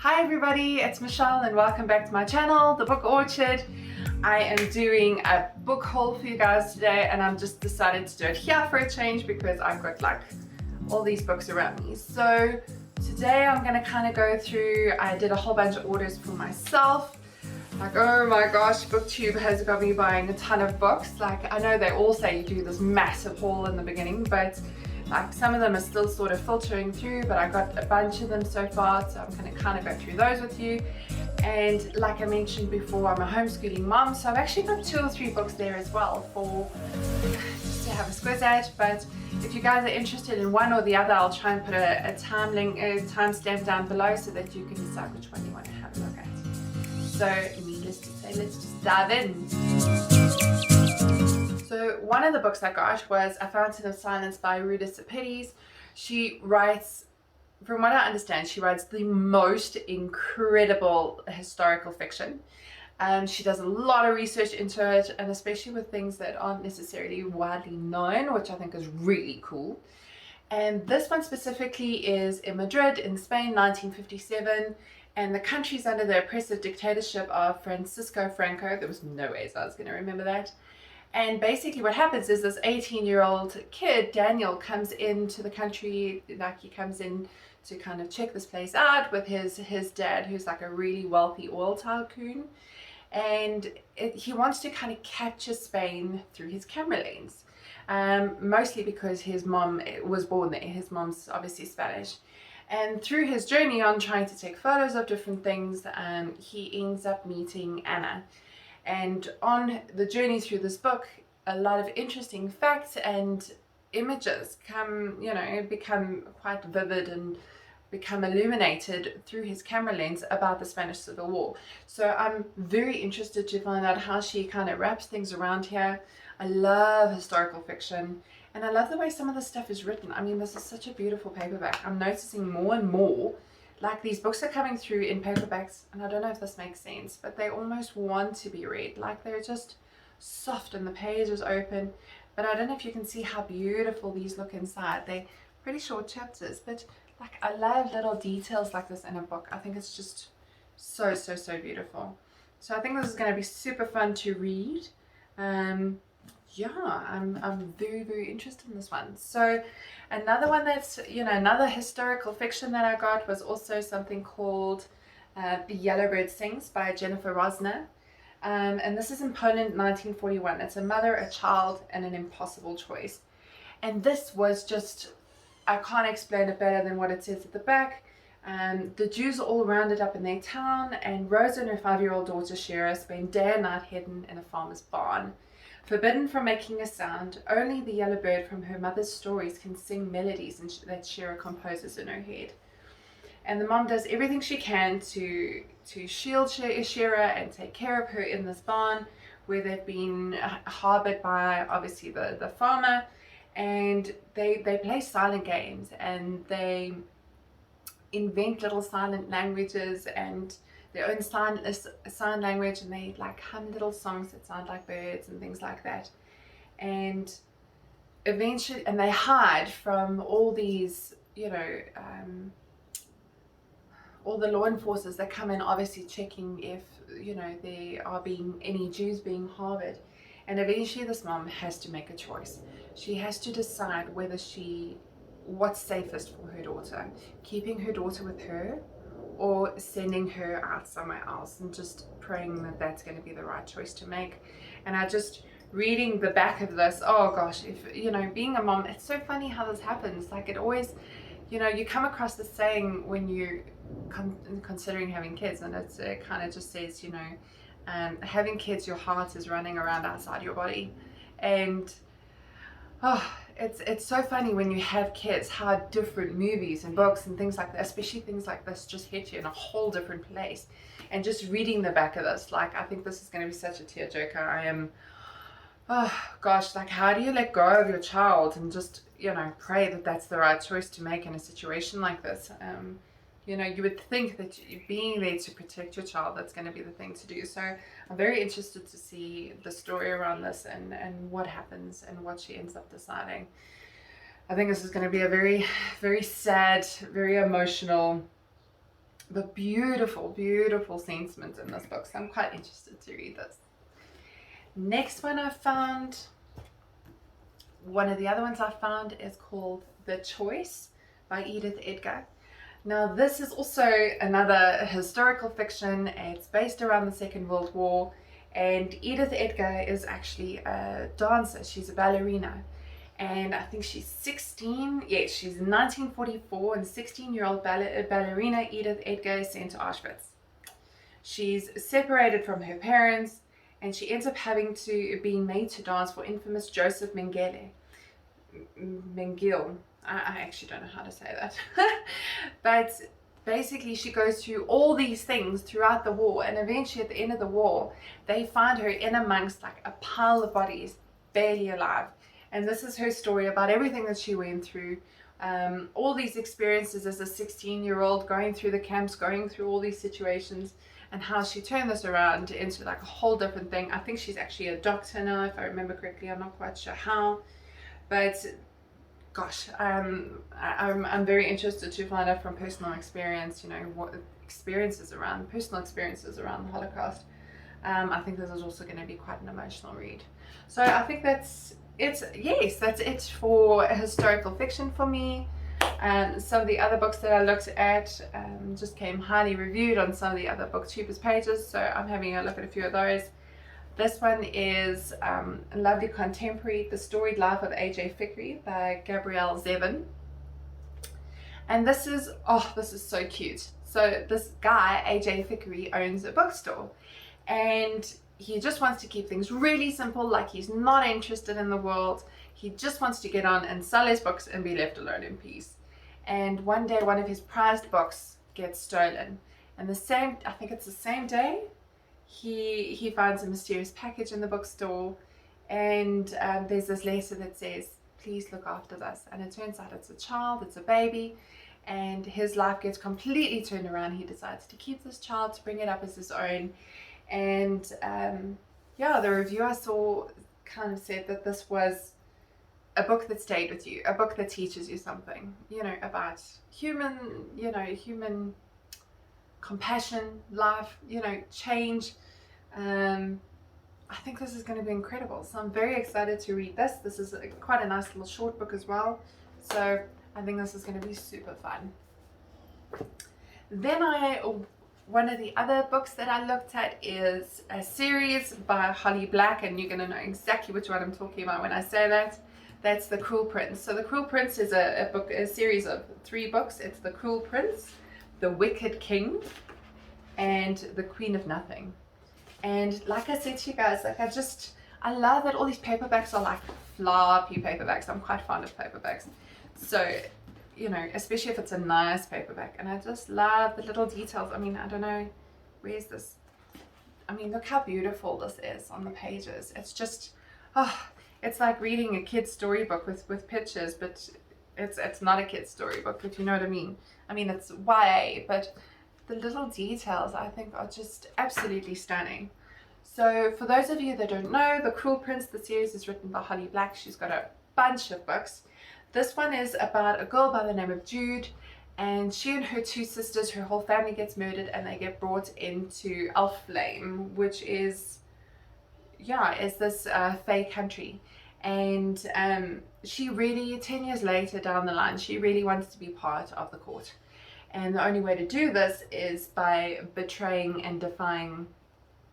Hi everybody, it's Michelle and welcome back to my channel, The Book Orchard. I am doing a book haul for you guys today and I'm just decided to do it here for a change because I've got like all these books around me. So today I'm going to kind of go through, I did a whole bunch of orders for myself. Like, oh my gosh, booktube has got me buying a ton of books. Like, I know they all say you do this massive haul in the beginning, but like some of them are still sort of filtering through, but I got a bunch of them so far, so I'm going to kind of go through those with you. And like I mentioned before, I'm a homeschooling mom, so I've actually got 2 or 3 books there as well for just to have a squiz at. But if you guys are interested in one or the other, I'll try and put a timestamp down below so that you can decide which one you want to have a look at. So needless to say, let's just dive in. So one of the books I got was A Fountain of Silence by Ruta Sepetys. She writes, from what I understand, she writes the most incredible historical fiction. She does a lot of research into it, and especially with things that aren't necessarily widely known, which I think is really cool. And this one specifically is in Madrid in Spain, 1957, and the country's under the oppressive dictatorship of Francisco Franco. There was no ways I was going to remember that. And basically what happens is this 18-year-old kid, Daniel, comes into the country, like he comes in to kind of check this place out with his dad, who's like a really wealthy oil tycoon. And he wants to kind of capture Spain through his camera lens, mostly because his mom was born there. His mom's obviously Spanish. And through his journey on trying to take photos of different things, he ends up meeting Anna. And on the journey through this book, a lot of interesting facts and images become quite vivid and become illuminated through his camera lens about the Spanish Civil War. So I'm very interested to find out how she kind of wraps things around here. I love historical fiction and I love the way some of the stuff is written. I mean, this is such a beautiful paperback. I'm noticing more and more like these books are coming through in paperbacks, and I don't know if this makes sense, but they almost want to be read. Like they're just soft and the page is open, but I don't know if you can see how beautiful these look inside. They're pretty short chapters, but like I love little details like this in a book. I think it's just so beautiful. So I think this is going to be super fun to read. Yeah, I'm very interested in this one. So another one that's, another historical fiction that I got was also something called The Yellowbird Sings by Jennifer Rosner. And this is in Poland, 1941. It's a mother, a child, and an impossible choice. And this was just, I can't explain it better than what it says at the back. The Jews are all rounded up in their town, and Rosa and her 5-year-old daughter Shira spend day and night hidden in a farmer's barn. Forbidden from making a sound, only the yellow bird from her mother's stories can sing melodies that Shira composes in her head. And the mom does everything she can to shield Shira and take care of her in this barn where they've been harbored by obviously the farmer. And they play silent games and they invent little silent languages and their own sign language, and they like hum little songs that sound like birds and things like that. And eventually, and they hide from all these, all the law enforcers that come in, obviously checking if, there are any Jews being harbored. And eventually this mom has to make a choice. She has to decide what's safest for her daughter, keeping her daughter with her or sending her out somewhere else, and just praying that that's going to be the right choice to make. And I just reading the back of this, oh gosh, if being a mom, it's so funny how this happens. Like it always, you come across this saying when you considering having kids, and it kind of just says, having kids, your heart is running around outside your body. And it's so funny when you have kids how different movies and books and things like that, especially things like this, just hit you in a whole different place. And just reading the back of this, like I think this is going to be such a tearjerker. I am, oh gosh, like how do you let go of your child and just pray that that's the right choice to make in a situation like this? You would think that being there to protect your child, that's going to be the thing to do. So I'm very interested to see the story around this and what happens and what she ends up deciding. I think this is going to be a very sad, very emotional, But beautiful, beautiful sentiments in this book. So I'm quite interested to read this. Next one I found, one of the other ones I found is called The Choice by Edith Eger. Now this is also another historical fiction. It's based around the Second World War, and Edith Eger is actually a dancer. She's a ballerina, and I think she's 16. Yes, she's 1944, and 16-year-old ballerina Edith Eger is sent to Auschwitz. She's separated from her parents, and she ends up being made to dance for infamous Joseph Mengele. I actually don't know how to say that. But basically she goes through all these things throughout the war, and eventually at the end of the war they find her in amongst like a pile of bodies, barely alive. And this is her story about everything that she went through, all these experiences as a 16-year-old, going through the camps, going through all these situations, and how she turned this around into like a whole different thing. I think she's actually a doctor now, if I remember correctly. I'm not quite sure how, but gosh, I'm very interested to find out from personal experience, you know, what personal experiences around the Holocaust. I think this is also going to be quite an emotional read. So I think that's it for historical fiction for me. Some of the other books that I looked at just came highly reviewed on some of the other booktubers pages, so I'm having a look at a few of those. This one is a lovely contemporary, The Storied Life of A.J. Fikry by Gabrielle Zevin. And this is so cute. So this guy, A.J. Fikry, owns a bookstore, and he just wants to keep things really simple. Like, he's not interested in the world. He just wants to get on and sell his books and be left alone in peace. And one day one of his prized books gets stolen, and I think it's the same day, he finds a mysterious package in the bookstore, and there's this letter that says, please look after this. And it turns out it's a child, it's a baby, and his life gets completely turned around. He decides to keep this child, to bring it up as his own. And the review I saw kind of said that this was a book that stayed with you, a book that teaches you something, you know, about human compassion, life, you know, change. I think this is going to be incredible. So I'm very excited to read this. This is quite a nice little short book as well. So I think this is going to be super fun. Then one of the other books that I looked at is a series by Holly Black, and you're going to know exactly which one I'm talking about when I say that. That's The Cruel Prince. So The Cruel Prince is a series of 3 books. It's The Cruel Prince, The Wicked King, and The Queen of Nothing. And like I said to you guys, like I love that all these paperbacks are like floppy paperbacks. I'm quite fond of paperbacks. So, you know, especially if it's a nice paperback. And I just love the little details. I mean, I don't know, where's this? I mean, look how beautiful this is on the pages. It's just, it's like reading a kid's storybook with pictures, but it's not a kid's storybook, if you know what I mean. I mean, it's YA, but the little details I think are just absolutely stunning. So for those of you that don't know, The Cruel Prince, the series is written by Holly Black. She's got a bunch of books. This one is about a girl by the name of Jude, and she and her 2 sisters, her whole family gets murdered, and they get brought into Elflame, which is this fey country. And she really, 10 years later down the line, she really wants to be part of the court. And the only way to do this is by betraying and defying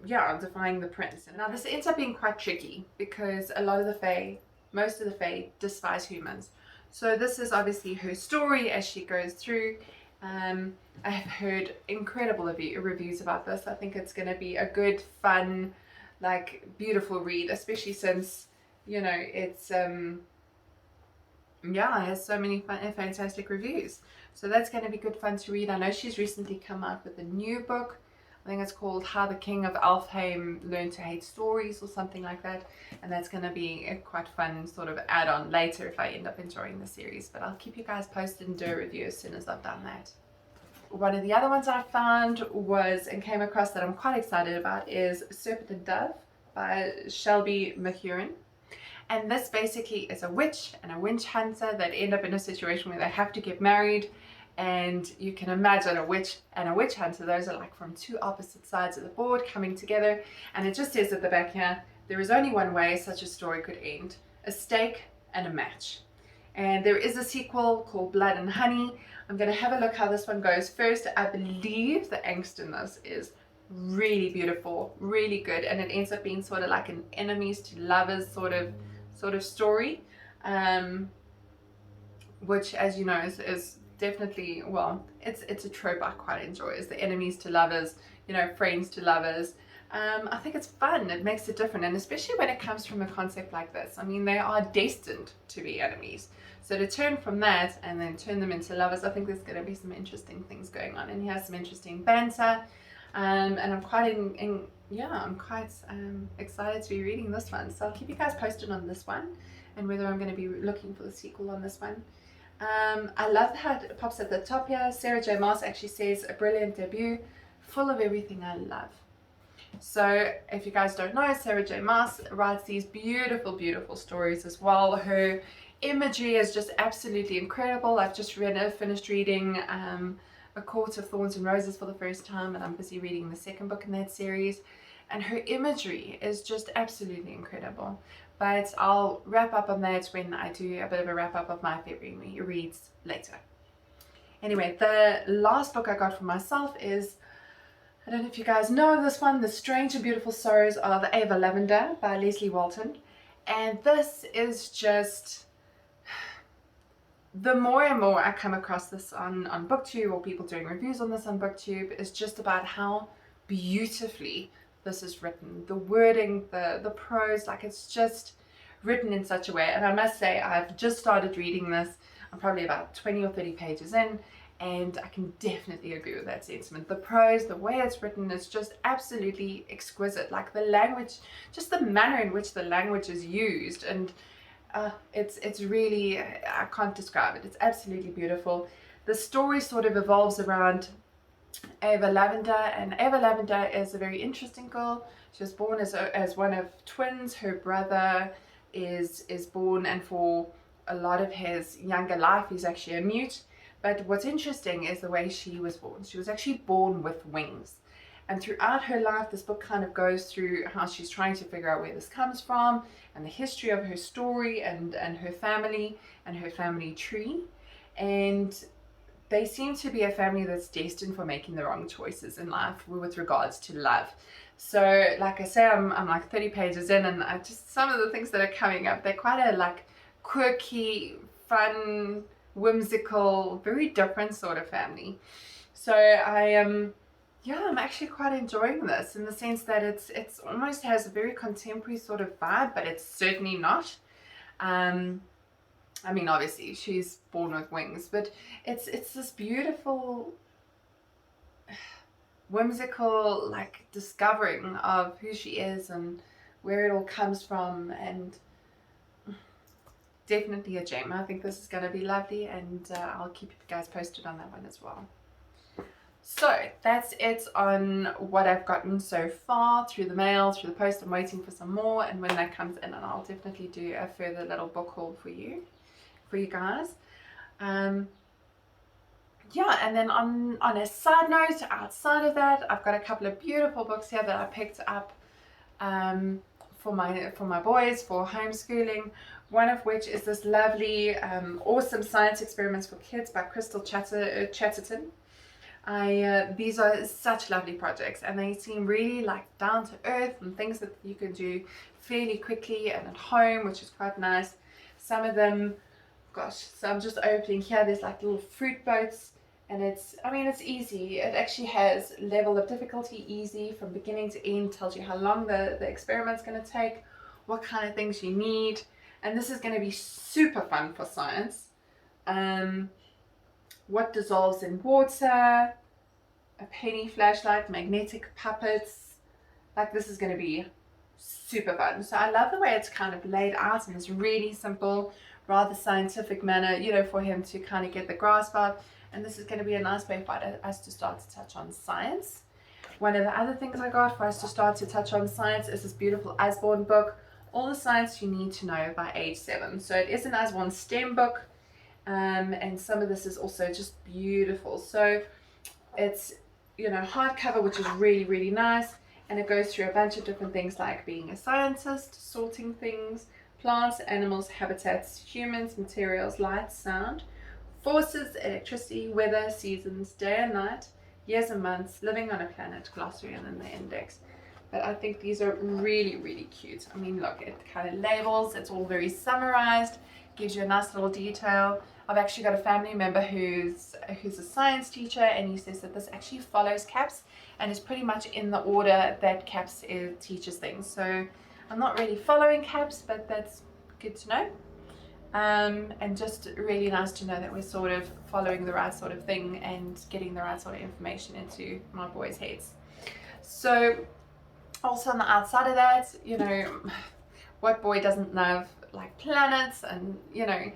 the prince. And now this ends up being quite tricky, because most of the fae despise humans. So this is obviously her story as she goes through. I have heard incredible reviews about this. I think it's going to be a good, fun, like beautiful read, especially since, you know, it's it has so many fantastic reviews. So that's going to be good fun to read. I know she's recently come out with a new book. I think it's called How the King of Elfheim Learned to Hate Stories or something like that. And that's going to be a quite fun sort of add-on later if I end up enjoying the series. But I'll keep you guys posted and do a review as soon as I've done that. One of the other ones I found and came across that I'm quite excited about is Serpent and Dove by Shelby Mahurin. And this basically is a witch and a witch hunter that end up in a situation where they have to get married, And you can imagine a witch and a witch hunter. Those are like from two opposite sides of the board coming together. And it just says at the back here, there is only one way such a story could end: a stake and a match. And there is a sequel called Blood and Honey. I'm going to have a look how this one goes first. I believe the angst in this is really beautiful, really good, and it ends up being sort of like an enemies to lovers sort of story, which, as you know, is definitely, well, it's a trope I quite enjoy, is the enemies to lovers, you know, friends to lovers. I think it's fun. It makes it different, and especially when it comes from a concept like this. I mean, they are destined to be enemies. So to turn from that and then turn them into lovers, I think there's going to be some interesting things going on. And he has some interesting banter, and I'm quite excited to be reading this one. So I'll keep you guys posted on this one and whether I'm going to be looking for the sequel on this one. I love how it pops at the top here. Sarah J. Maas actually says, a brilliant debut, full of everything I love. So if you guys don't know, Sarah J. Maas writes these beautiful, beautiful stories as well. Her imagery is just absolutely incredible. I've just finished reading A Court of Thorns and Roses for the first time, and I'm busy reading the second book in that series. And her imagery is just absolutely incredible. But I'll wrap up on that when I do a bit of a wrap up of my February reads later. Anyway, the last book I got for myself is, I don't know if you guys know this one, The Strange and Beautiful Sorrows of Ava Lavender by Lesley Walton. And this is just, the more and more I come across this on booktube, or people doing reviews on this on booktube, is just about how beautifully this is written. The wording, the prose, like it's just written in such a way. And I must say, I've just started reading this. I'm probably about 20 or 30 pages in, and I can definitely agree with that sentiment. The prose, the way it's written is just absolutely exquisite. Like the language, just the manner in which the language is used, and it's really, I can't describe it. It's absolutely beautiful. The story sort of evolves around Ava Lavender, and Ava Lavender is a very interesting girl. She was born as one of twins. Her brother is born, and for a lot of his younger life he's actually a mute. But what's interesting is the way she was born. She was actually born with wings. And throughout her life, this book kind of goes through how she's trying to figure out where this comes from, and the history of her story, and her family, and her family tree. And they seem to be a family that's destined for making the wrong choices in life with regards to love. So, like I say, I'm like 30 pages in, and I just, some of the things that are coming up, they're quite a like quirky, fun, whimsical, very different sort of family. So I'm actually quite enjoying this, in the sense that it's almost has a very contemporary sort of vibe, but it's certainly not. I mean, obviously she's born with wings, but it's this beautiful, whimsical, like, discovering of who she is and where it all comes from, and definitely a gem. I think this is going to be lovely, and I'll keep you guys posted on that one as well. So that's it on what I've gotten so far through the mail, through the post. I'm waiting for some more, and when that comes in, and I'll definitely do a further little book haul for you guys. And then on a side note, outside of that, I've got a couple of beautiful books here that I picked up for my boys for homeschooling. One of which is this lovely, awesome Science Experiments for Kids by Crystal Chatterton. These are such lovely projects, and they seem really like down to earth and things that you can do fairly quickly and at home, which is quite nice. Some of them, gosh, so I'm just opening here, there's like little fruit boats, and it's easy. It actually has level of difficulty easy from beginning to end, tells you how long the experiment's going to take, what kind of things you need, and this is going to be super fun for science. What dissolves in water, a penny flashlight, magnetic puppets. Like, this is going to be super fun. So I love the way it's kind of laid out in this really simple, rather scientific manner, you know, for him to kind of get the grasp of. And this is going to be a nice way for us to start to touch on science. One of the other things I got for us to start to touch on science is this beautiful Usborne book, All the Science You Need to Know by age 7. So it is an Usborne STEM book. and some of this is also just beautiful. So it's, you know, hardcover, which is really, really nice, and it goes through a bunch of different things like being a scientist, sorting things, plants, animals, habitats, humans, materials, light, sound, forces, electricity, weather, seasons, day and night, years and months, living on a planet, glossary, and then the index. But I think these are really, really cute. I mean, look, it kind of labels, it's all very summarized, gives you a nice little detail. I've actually got a family member who's a science teacher, and he says that this actually follows CAPS and is pretty much in the order that CAPS teaches things. So I'm not really following CAPS, but that's good to know. And just really nice to know that we're sort of following the right sort of thing and getting the right sort of information into my boys' heads. So also on the outside of that, you know, what boy doesn't love like planets and, you know,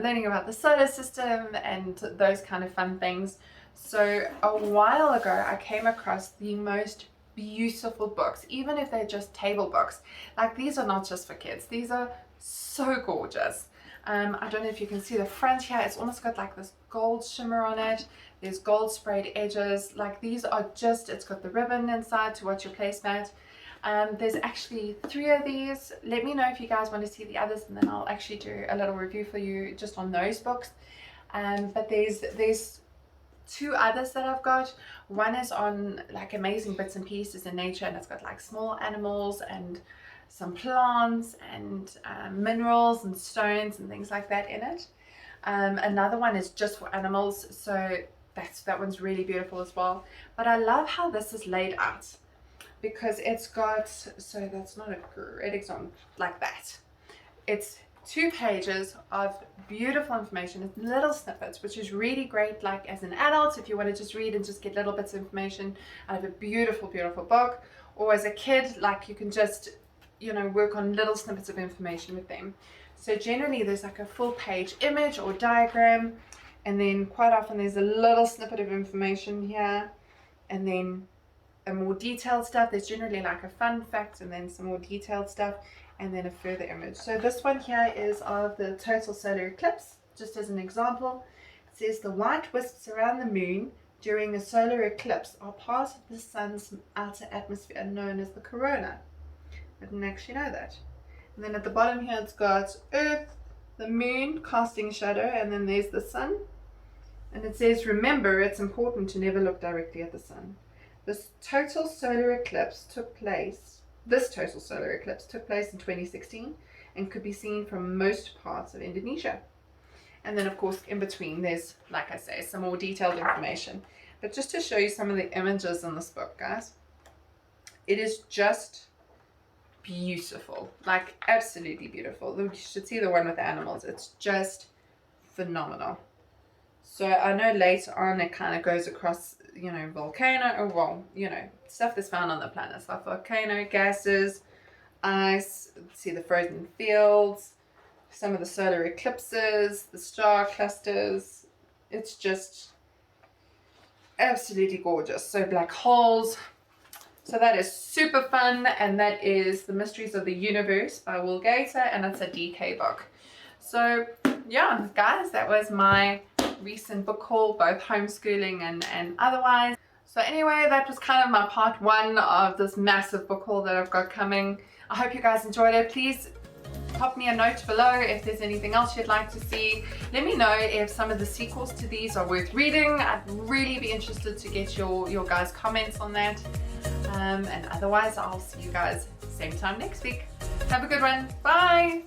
learning about the solar system and those kind of fun things. So a while ago I came across the most beautiful books, even if they're just table books. Like, these are not just for kids, these are so gorgeous. I don't know if you can see the front here, it's almost got like this gold shimmer on it, there's gold sprayed edges. Like, these are just, it's got the ribbon inside to watch your placemat. There's actually 3 of these. Let me know if you guys want to see the others, and then I'll actually do a little review for you just on those books. But there's 2 others that I've got. One is on like amazing bits and pieces in nature, and it's got like small animals and some plants and minerals and stones and things like that in it. Another one is just for animals, so that one's really beautiful as well. But I love how this is laid out, because it's got, so that's not a great example, like that. It's 2 pages of beautiful information, little snippets, which is really great, like as an adult, if you want to just read and just get little bits of information out of a beautiful, beautiful book, or as a kid, like you can just, you know, work on little snippets of information with them. So generally there's like a full page image or diagram, and then quite often there's a little snippet of information here, and then a more detailed stuff. There's generally like a fun fact and then some more detailed stuff, and then a further image. So this one here is of the total solar eclipse, just as an example. It says the white wisps around the moon during a solar eclipse are part of the sun's outer atmosphere known as the corona. I didn't actually know that. And then at the bottom here it's got Earth, the moon casting a shadow, and then there's the sun. And it says, remember, it's important to never look directly at the sun. This total solar eclipse took place in 2016 and could be seen from most parts of Indonesia. And then of course in between there's, like I say, some more detailed information. But just to show you some of the images in this book, guys, it is just beautiful, like absolutely beautiful. You should see the one with the animals. It's just phenomenal. So I know later on it kind of goes across, you know, volcano, or well, you know, stuff that's found on the planet, so volcano, gases, ice, see the frozen fields, some of the solar eclipses, the star clusters. It's just absolutely gorgeous. So black holes. So that is super fun, and that is The Mysteries of the Universe by Will Gator, and it's a DK book. So yeah, guys, that was my recent book haul, both homeschooling and otherwise. So anyway, that was kind of my part 1 of this massive book haul that I've got coming. I hope you guys enjoyed it. Please pop me a note below if there's anything else you'd like to see. Let me know if some of the sequels to these are worth reading. I'd really be interested to get your guys' comments on that. And otherwise, I'll see you guys same time next week. Have a good one. Bye.